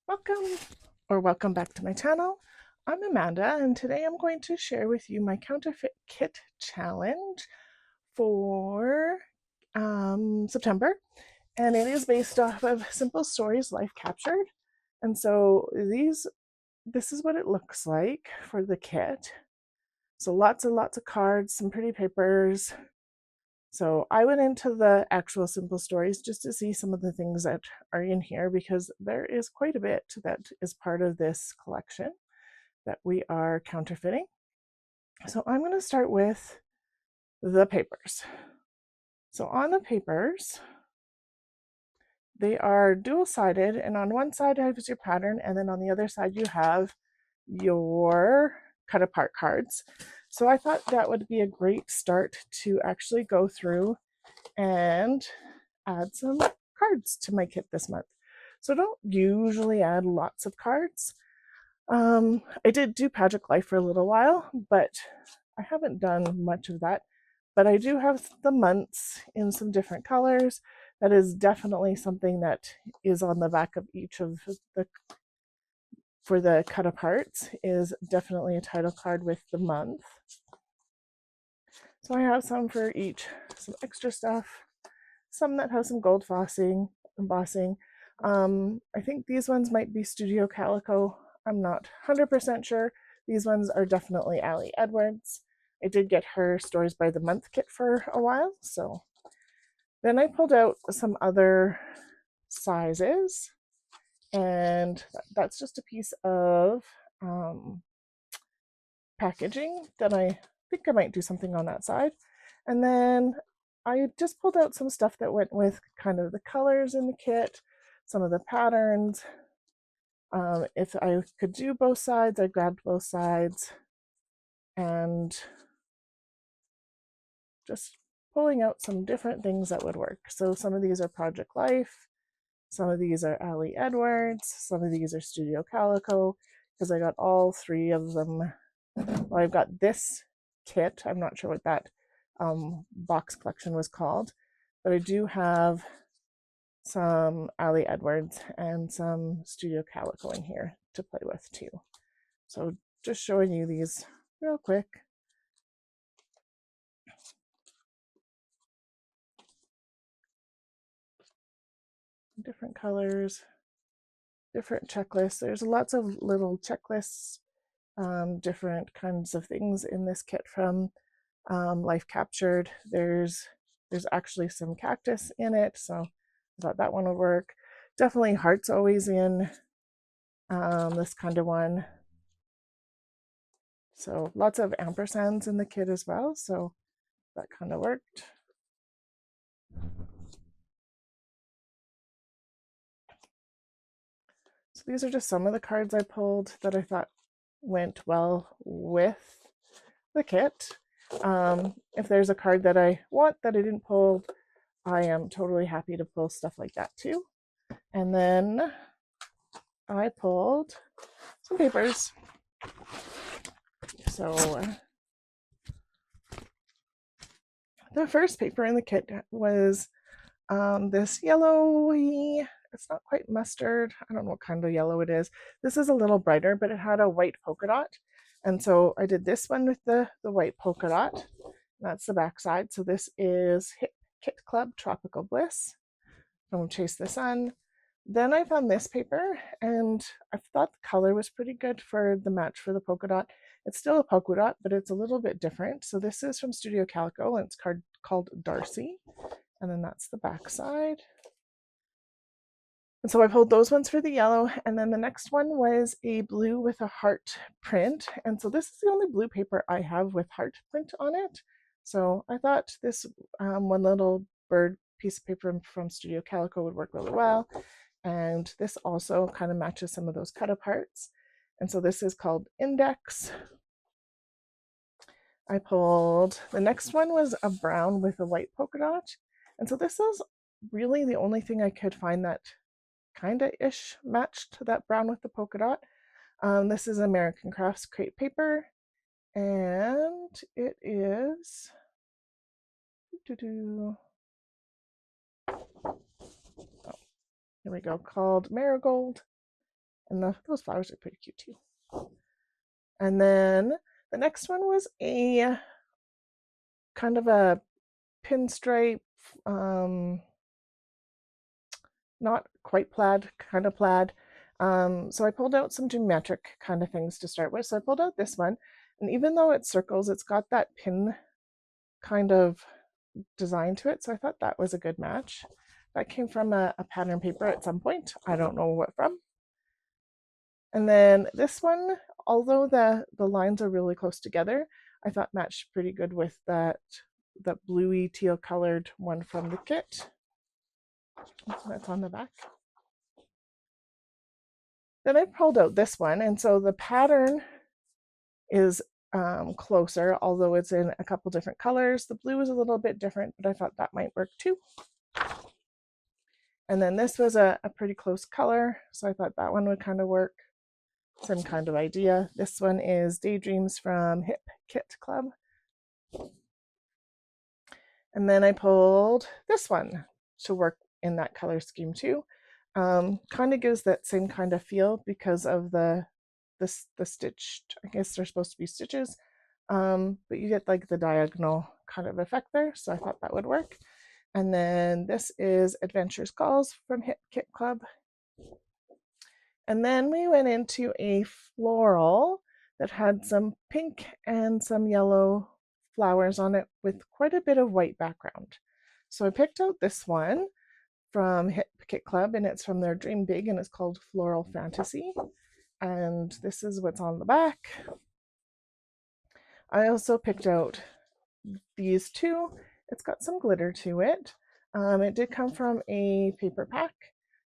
Welcome welcome back to my channel. I'm Amanda and today I'm going to share with you my counterfeit kit challenge for September, and it is based off of Simple Stories Life Captured. And so this is what it looks like for the kit. So lots and lots of cards, some pretty papers. So I went into the actual Simple Stories just to see some of the things that are in here, because there is quite a bit that is part of this collection that we are counterfeiting. So I'm going to start with the papers. So on the papers, they are dual-sided, and on one side has your pattern, and then on the other side you have your cut-apart cards. So I thought that would be a great start to actually go through and add some cards to my kit this month. So I don't usually add lots of cards. I did do Pageant Life for a little while, but I haven't done much of that. But I do have the months in some different colors. That is definitely something that is on the back of each of the, for the cut aparts, is definitely a title card with the month. So I have some for each, some extra stuff, some that have some gold embossing. I think these ones might be Studio Calico. I'm not 100% sure. These ones are definitely Ali Edwards. I did get her Stories by the Month kit for a while. So then I pulled out some other sizes, and that's just a piece of packaging that I think I might do something on that side. And then I just pulled out some stuff that went with kind of the colors in the kit, some of the patterns. If I could do both sides, I grabbed both sides, and just pulling out some different things that would work. So some of these are Project Life, some of these are Ali Edwards, some of these are Studio Calico, because I got all three of them. Well, I've got this kit. I'm not sure what that box collection was called, but I do have some Ali Edwards and some Studio Calico in here to play with too. So just showing you these real quick. Different colors, different checklists. There's lots of little checklists, different kinds of things in this kit from Life Captured. There's actually some cactus in it, so I thought that one would work. Definitely hearts always in this kind of one. So lots of ampersands in the kit as well, so that kind of worked. So these are just some of the cards I pulled that I thought went well with the kit. If there's a card that I want that I didn't pull, I am totally happy to pull stuff like that too. And then I pulled some papers. So the first paper in the kit was this yellowy, it's not quite mustard, I don't know what kind of yellow it is. This is a little brighter, but it had a white polka dot. And so I did this one with the white polka dot. That's the back side. So this is Hip Kit Club Tropical Bliss. Don't Chase the Sun. Then I found this paper, and I thought the color was pretty good for the match for the polka dot. It's still a polka dot, but it's a little bit different. So this is from Studio Calico, and it's called Darcy. And then that's the back side. And so I pulled those ones for the yellow, and then the next one was a blue with a heart print. And so this is the only blue paper I have with heart print on it. So I thought this one little bird piece of paper from Studio Calico would work really well. And this also kind of matches some of those cut aparts. And so this is called Index. I pulled, the next one was a brown with a white polka dot. And so this is really the only thing I could find that kind of ish matched that brown with the polka dot. This is American Crafts crepe paper, and it is oh, here we go, called Marigold. And those flowers are pretty cute too. And then the next one was a kind of a pinstripe, not quite plaid, kind of plaid. So I pulled out some geometric kind of things to start with. So I pulled out this one, and even though it's circles, it's got that pin kind of design to it. So I thought that was a good match. That came from a pattern paper at some point. I don't know what from. And then this one, although the lines are really close together, I thought matched pretty good with that bluey teal colored one from the kit. That's on the back. Then I pulled out this one, and so the pattern is closer, although it's in a couple different colors. The blue is a little bit different, but I thought that might work too. And then this was a pretty close color, so I thought that one would kind of work. Same kind of idea. This one is Daydreams from Hip Kit Club. And then I pulled this one to work in that color scheme too. Kind of gives that same kind of feel because of the stitched, I guess they're supposed to be stitches, but you get like the diagonal kind of effect there, so I thought that would work. And then this is Adventures Calls from Hip Kit Club. And then we went into a floral that had some pink and some yellow flowers on it with quite a bit of white background. So I picked out this one from Hip Kit Club, and it's from their Dream Big, and it's called Floral Fantasy. And this is what's on the back. I also picked out these two. It's got some glitter to it. It did come from a paper pack.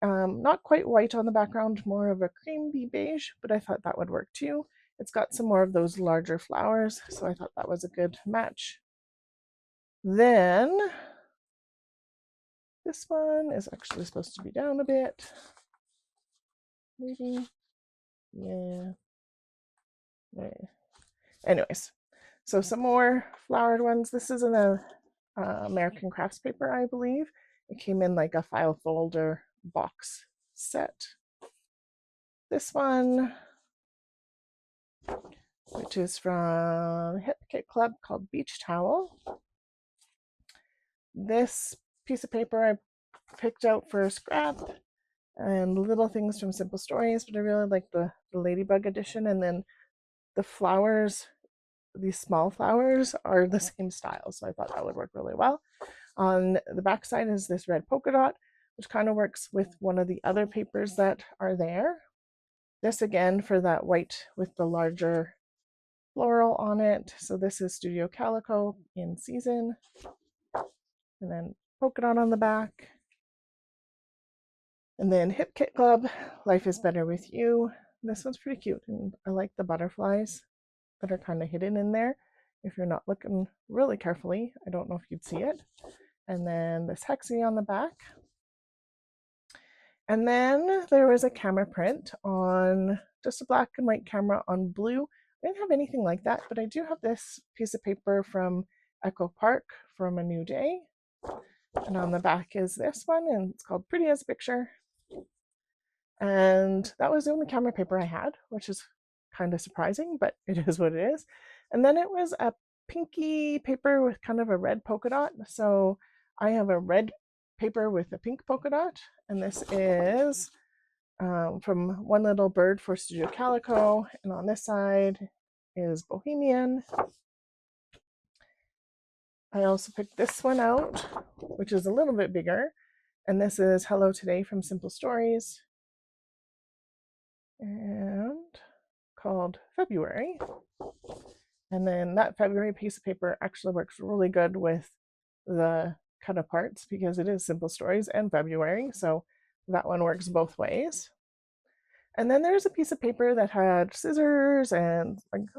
Not quite white on the background, more of a creamy beige, but I thought that would work too. It's got some more of those larger flowers, so I thought that was a good match. Then this one is actually supposed to be down a bit. Maybe. Yeah. Anyways, so some more flowered ones. This is an American Crafts paper, I believe. It came in like a file folder box set. This one, which is from Hip Kit Club, called Beach Towel. This piece of paper I picked out for scrap and little things from Simple Stories, but I really like the Ladybug edition. And then the flowers, these small flowers, are the same style, so I thought that would work really well. On the back side is this red polka dot, which kind of works with one of the other papers that are there. This again for that white with the larger floral on it. So this is Studio Calico in Season. And then polka dot on the back. And then Hip Kit Club, Life is Better with You. This one's pretty cute, and I like the butterflies that are kind of hidden in there. If you're not looking really carefully, I don't know if you'd see it. And then this hexie on the back. And then there was a camera print on just a black and white camera on blue. I didn't have anything like that, but I do have this piece of paper from Echo Park from A New Day. And on the back is this one, and it's called Pretty as a Picture. And that was the only camera paper I had, which is kind of surprising, but it is what it is. And then it was a pinky paper with kind of a red polka dot. So I have a red paper with a pink polka dot, and this is from One Little Bird for Studio Calico. And on this side is Bohemian. I also picked this one out, which is a little bit bigger, and this is Hello Today from Simple Stories, and called February. And then that February piece of paper actually works really good with the cut aparts because it is Simple Stories and February, so that one works both ways. And then there's a piece of paper that had scissors and kind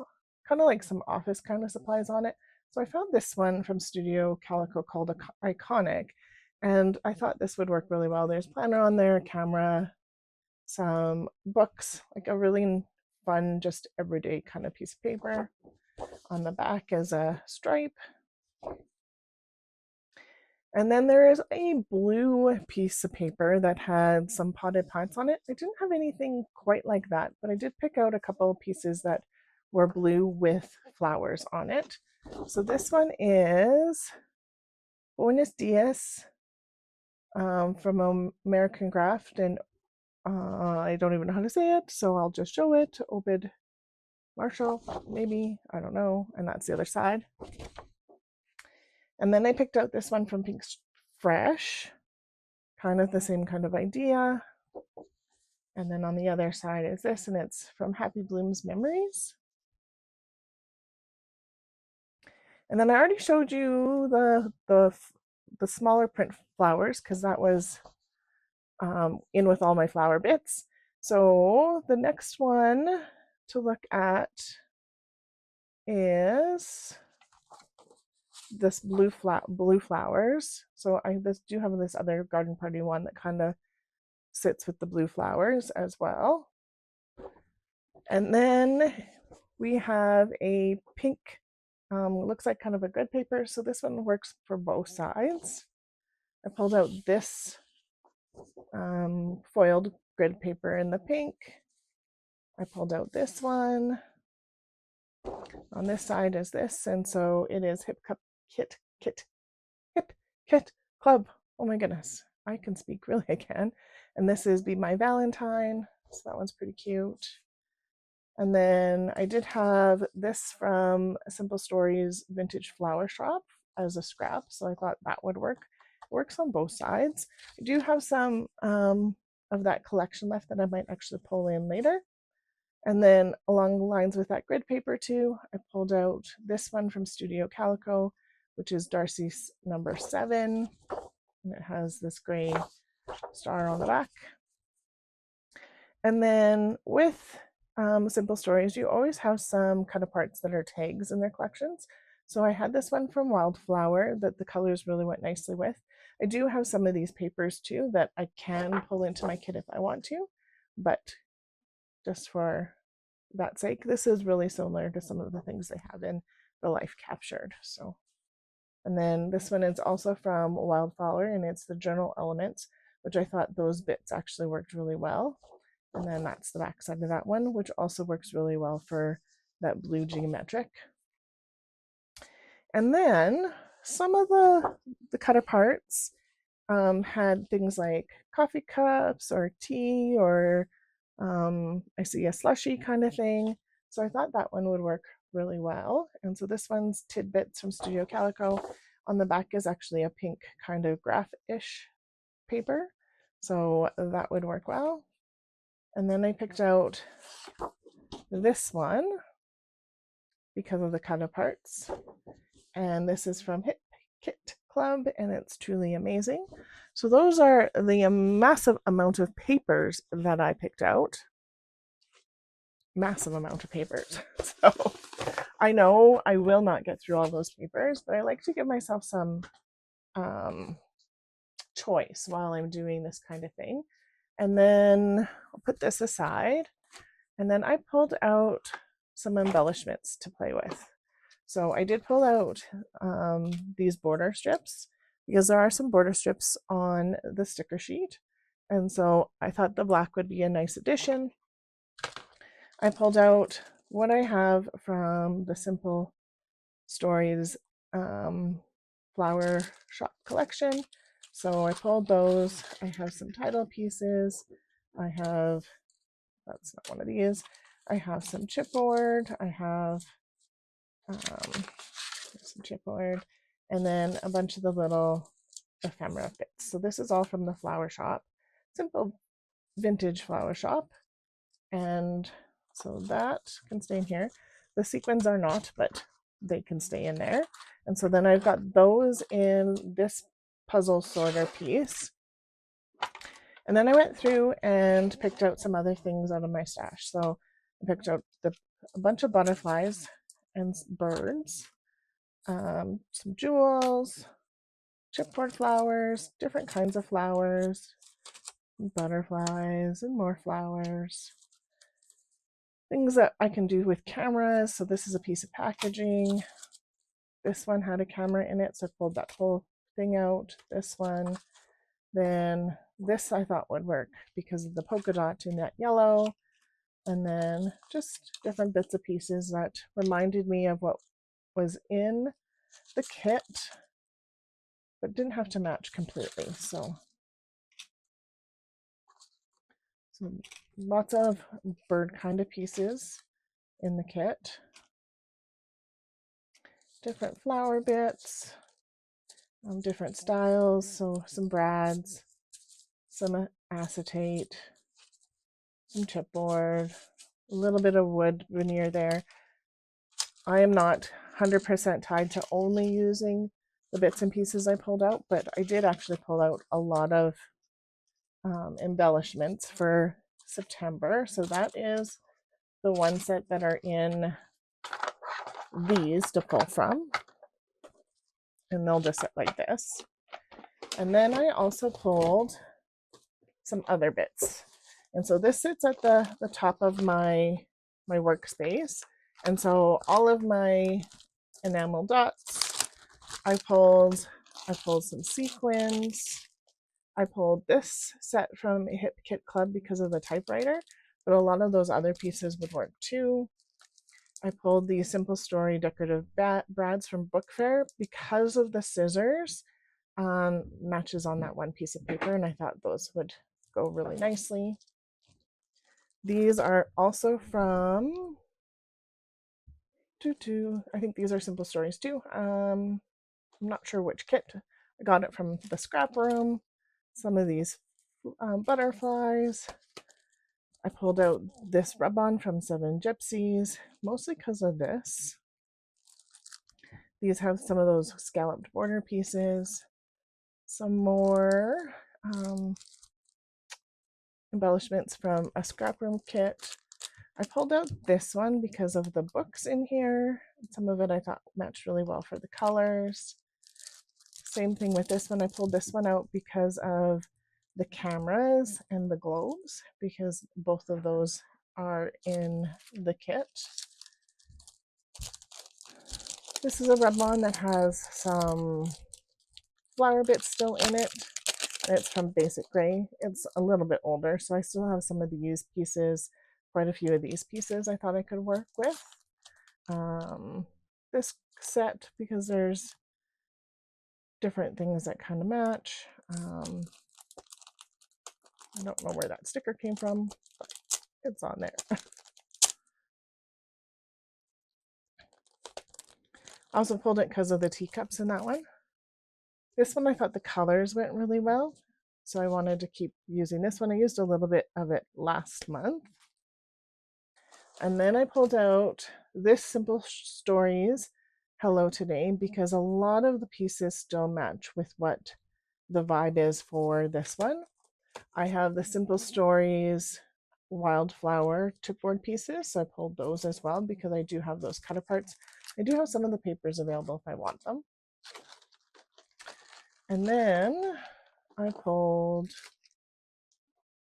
of like some office kind of supplies on it. So I found this one from Studio Calico called Iconic, and I thought this would work really well. There's planner on there, camera, some books, like a really fun, just everyday kind of piece of paper. On the back is a stripe. And then there is a blue piece of paper that had some potted plants on it. I didn't have anything quite like that, but I did pick out a couple of pieces that were blue with flowers on it. So this one is Buenos Dias from American Craft, and I don't even know how to say it, so I'll just show it. Obed Marshall, maybe, I don't know, and that's the other side. And then I picked out this one from Pink Fresh, kind of the same kind of idea. And then on the other side is this, and it's from Happy Blooms Memories. And then I already showed you the smaller print flowers because that was in with all my flower bits. So the next one to look at is this blue flowers. So I do have this other garden party one that kind of sits with the blue flowers as well. And then we have a pink, looks like kind of a grid paper. So this one works for both sides. I pulled out this foiled grid paper in the pink. I pulled out this one. On this side is this, and so it is Hip Kit Club. Oh my goodness, I can speak, really, I can. And this is Be My Valentine, so that one's pretty cute. And then I did have this from Simple Stories Vintage Flower Shop as a scrap, so I thought that would work. It works on both sides. I do have some of that collection left that I might actually pull in later. And then along the lines with that grid paper too, I pulled out this one from Studio Calico, which is Darcy's number 7. And it has this gray star on the back. And then with Simple Stories, you always have some cut aparts that are tags in their collections. So I had this one from Wildflower that the colors really went nicely with. I do have some of these papers too that I can pull into my kit if I want to, but just for that sake, this is really similar to some of the things they have in the Life Captured. So, and then this one is also from Wildflower, and it's the Journal Elements, which I thought those bits actually worked really well. And then that's the back side of that one, which also works really well for that blue geometric. And then some of the cut aparts had things like coffee cups or tea, or I see a slushy kind of thing. So I thought that one would work really well. And so this one's Tidbits from Studio Calico. On the back is actually a pink kind of graph-ish paper. So that would work well. And then I picked out this one because of the cut aparts. And this is from Kit Club, and it's truly amazing. So those are the massive amount of papers that I picked out. Massive amount of papers. So I know I will not get through all those papers, but I like to give myself some choice while I'm doing this kind of thing. And then I'll put this aside. And then I pulled out some embellishments to play with. So I did pull out these border strips because there are some border strips on the sticker sheet. And so I thought the black would be a nice addition. I pulled out what I have from the Simple Stories flower shop collection. So I pulled those. I have some title pieces. I have, that's not one of these. I have some chipboard. I have some chipboard, and then a bunch of the little ephemera bits. So this is all from the flower shop, Simple Vintage Flower Shop. And so that can stay in here. The sequins are not, but they can stay in there. And so then I've got those in this puzzle sorter piece. And then I went through and picked out some other things out of my stash. So I picked out a bunch of butterflies and birds, some jewels, chipboard flowers, different kinds of flowers, butterflies, and more flowers. Things that I can do with cameras. So this is a piece of packaging. This one had a camera in it, so I pulled that whole thing out, this one. Then this I thought would work because of the polka dot in that yellow. And then just different bits and pieces that reminded me of what was in the kit, but didn't have to match completely. So lots of bird kind of pieces in the kit. Different flower bits, different styles. So some brads, some acetate, some chipboard, a little bit of wood veneer there. I am not 100% tied to only using the bits and pieces I pulled out, but I did actually pull out a lot of embellishments for September. So that is the one set that are in these to pull from. And they'll just sit like this. And then I also pulled some other bits. And so this sits at the top of my workspace. And so all of my enamel dots, I pulled some sequins. I pulled this set from Hip Kit Club because of the typewriter, but a lot of those other pieces would work too. I pulled the Simple Story decorative brads from Book Fair because of the scissors matches on that one piece of paper, and I thought those would go really nicely. These are also from I think these are Simple Stories too. I'm not sure which kit. I got it from the scrap room. Some of these butterflies. I pulled out this rub-on from Seven Gypsies, mostly because of this. These have some of those scalloped border pieces. Some more embellishments from a scrap room kit. I pulled out this one because of the books in here. Some of it I thought matched really well for the colors. Same thing with this one. I pulled this one out because of the cameras and the globes, because both of those are in the kit. This is a rub-on that has some flower bits still in it. And it's from Basic Gray. It's a little bit older, so I still have some of these pieces, quite a few of these pieces I thought I could work with. This set, because there's different things that kind of match. I don't know where that sticker came from, but it's on there. I also pulled it because of the teacups in that one. This one I thought the colors went really well, so I wanted to keep using this one. I used a little bit of it last month. And then I pulled out this Simple Stories Hello Today because a lot of the pieces still match with what the vibe is for this one. I have the Simple Stories Wildflower chipboard pieces, so I pulled those as well because I do have those cut aparts. I do have some of the papers available if I want them. And then I pulled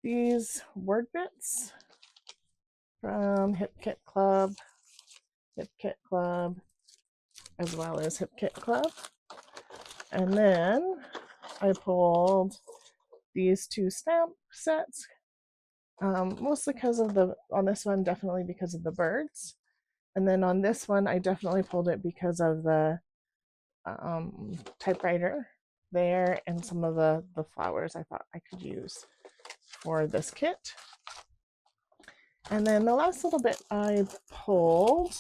these word bits from Hip Kit Club, as well as Hip Kit Club. And then I pulled these two stamp sets, mostly because of on this one, definitely because of the birds. And then on this one, I definitely pulled it because of the typewriter there and some of the flowers I thought I could use for this kit. And then the last little bit I pulled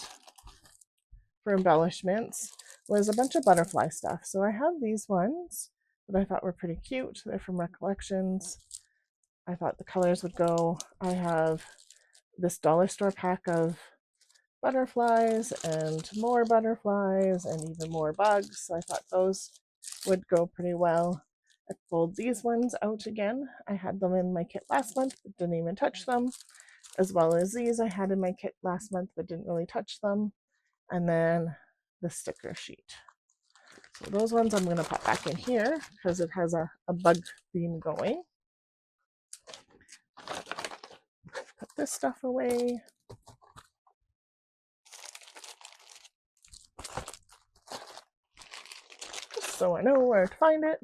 for embellishments was a bunch of butterfly stuff. So I have these ones that I thought were pretty cute. They're from Recollections. I thought the colors would go. I have this dollar store pack of butterflies and more butterflies and even more bugs. So I thought those would go pretty well. I pulled these ones out again. I had them in my kit last month, but didn't even touch them. As well as these I had in my kit last month, but didn't really touch them. And then the sticker sheet. So those ones I'm going to pop back in here because it has a bug theme going. Put this stuff away. Just so I know where to find it.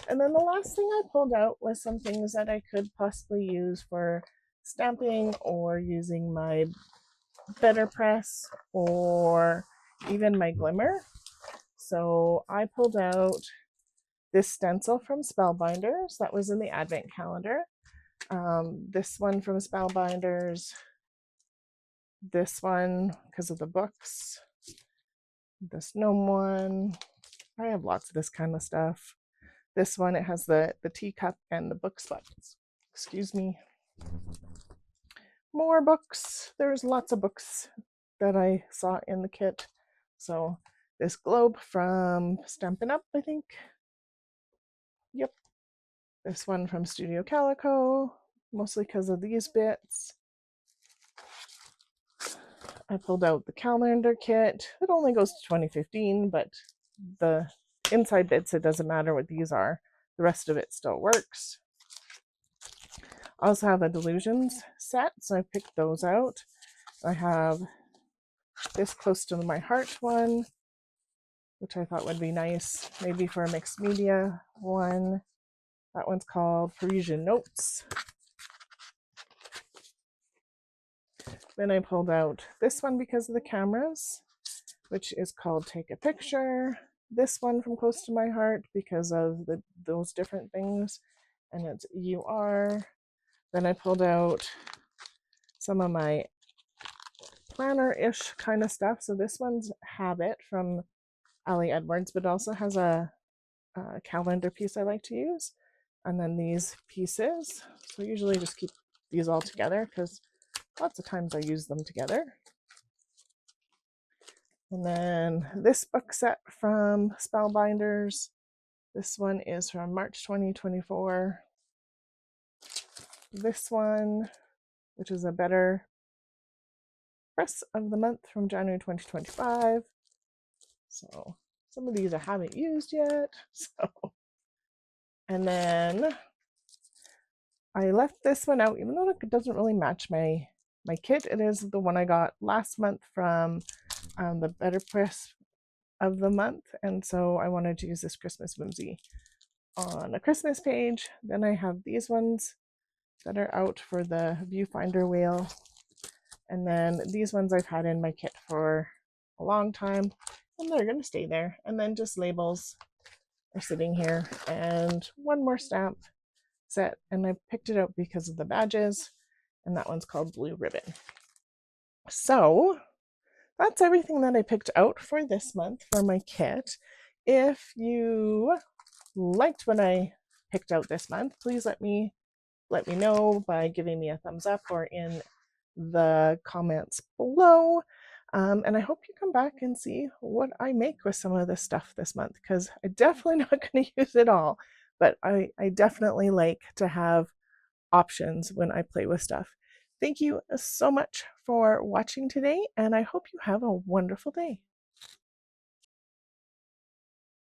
And then the last thing I pulled out was some things that I could possibly use for stamping or using my better press or even my glimmer. So I pulled out this stencil from Spellbinders that was in the advent calendar. This one from Spellbinders, this one because of the books, this gnome one. I have lots of this kind of stuff. This one, it has the teacup and the book spots. Excuse me. More books. There's lots of books that I saw in the kit. So this globe from Stampin' Up, I think. Yep. This one from Studio Calico, mostly because of these bits. I pulled out the calendar kit. It only goes to 2015, but the inside bits, it doesn't matter what these are. The rest of it still works. I also have a Delusions set, so I picked those out. I have this Close to My Heart one, which I thought would be nice, maybe for a mixed media one. That one's called Parisian Notes. Then I pulled out this one because of the cameras, which is called Take a Picture. This one from Close to My Heart because of those different things, and it's You Are. Then I pulled out some of my planner-ish kind of stuff. So this one's Habit from Ali Edwards, but also has a calendar piece I like to use. And then these pieces. So I usually just keep these all together because lots of times I use them together. And then this book set from Spellbinders. This one is from March 2024. This one, which is a better press of the month from January 2025. So some of these I haven't used yet. And then I left this one out, even though it doesn't really match my kit. It is the one I got last month from the better press of the month, and so I wanted to use this Christmas whimsy on a Christmas page. Then I have these ones that are out for the viewfinder wheel, and then these ones I've had in my kit for a long time, and they're going to stay there. And then just labels are sitting here, and one more stamp set, and I picked it out because of the badges, and that one's called Blue Ribbon. So that's everything that I picked out for this month for my kit. If you liked what I picked out this month, please let me know by giving me a thumbs up or in the comments below. And I hope you come back and see what I make with some of this stuff this month, because I'm definitely not going to use it all, but I definitely like to have options when I play with stuff. Thank you so much for watching today, and I hope you have a wonderful day.